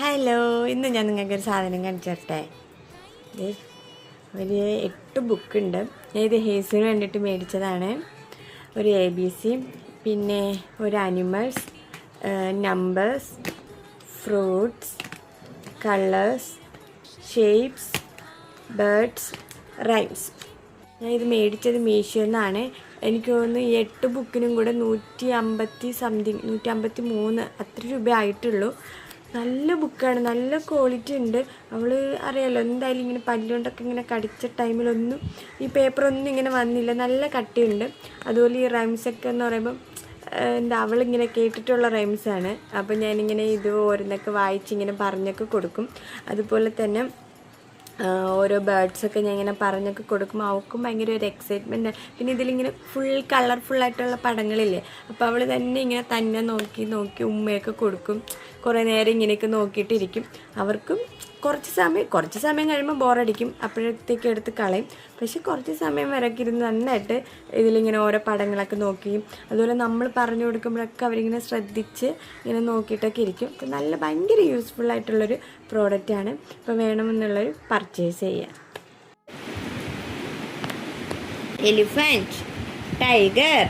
Hello, ഇന്ന് ഞാൻ നിങ്ങൾക്കൊരു സാധനം കാണിച്ചേരട്ടെ. ഇത് വലിയ 8 ബുക്കുണ്ട്. ഞാൻ ഇത് ഹേസിന് വേണ്ടിയിട്ട് മേടിച്ചതാണ്. ഒരു ABC, പിന്നെ ഒരു animals, numbers, fruits, colours, shapes, birds, rhymes. ഞാൻ ഇത് മേടിച്ചത് മീഷോയിൽ നിന്നാണ്. എനിക്ക് തോന്നുന്നു ഈ 8 ബുക്കിനും കൂടെ 150 സംതിങ്, 153 അത്ര രൂപ ആയിട്ടുള്ളൂ. നല്ല ബുക്കാണ്, നല്ല ക്വാളിറ്റി ഉണ്ട്. അവൾ അറിയാമല്ലോ, എന്തായാലും ഇങ്ങനെ പല്ലുകൊണ്ടൊക്കെ ഇങ്ങനെ കടിച്ച ടൈമിലൊന്നും ഈ പേപ്പറൊന്നും ഇങ്ങനെ വന്നില്ല, നല്ല കട്ടിയുണ്ട്. അതുപോലെ ഈ റൈംസൊക്കെ എന്ന് പറയുമ്പം അവളിങ്ങനെ കേട്ടിട്ടുള്ള റൈംസാണ്. അപ്പം ഞാനിങ്ങനെ ഇത് ഓരോന്നൊക്കെ വായിച്ചിങ്ങനെ പറഞ്ഞൊക്കെ കൊടുക്കും. അതുപോലെ തന്നെ ഓരോ ബേർഡ്സൊക്കെ ഞാൻ ഇങ്ങനെ പറഞ്ഞൊക്കെ കൊടുക്കുമ്പോൾ അവൾക്കും ഭയങ്കര ഒരു എക്സൈറ്റ്മെൻറ്റ്. പിന്നെ ഇതിലിങ്ങനെ ഫുൾ കളർഫുള്ളായിട്ടുള്ള പടങ്ങളില്ലേ, അപ്പോൾ അവൾ തന്നെ നോക്കി നോക്കി ഉമ്മയൊക്കെ കൊടുക്കും. കുറേ നേരം ഇങ്ങനെയൊക്കെ നോക്കിയിട്ടിരിക്കും. അവർക്കും കുറച്ച് സമയം കഴിയുമ്പോൾ ബോറടിക്കും, അപ്പോഴത്തേക്ക് എടുത്ത് കളയും. പക്ഷെ കുറച്ച് സമയം വരെയൊക്കെ ഇരുന്ന് നന്നായിട്ട് ഇതിലിങ്ങനെ ഓരോ പടങ്ങളൊക്കെ നോക്കി, അതുപോലെ നമ്മൾ പറഞ്ഞു കൊടുക്കുമ്പോഴൊക്കെ അവരിങ്ങനെ ശ്രദ്ധിച്ച് ഇങ്ങനെ നോക്കിയിട്ടൊക്കെ ഇരിക്കും. അപ്പം ഭയങ്കര യൂസ്ഫുള്ളായിട്ടുള്ളൊരു പ്രോഡക്റ്റാണ്. ഇപ്പോൾ വേണമെന്നുള്ളൊരു പർച്ചേസ് ചെയ്യാം. Elephant, tiger,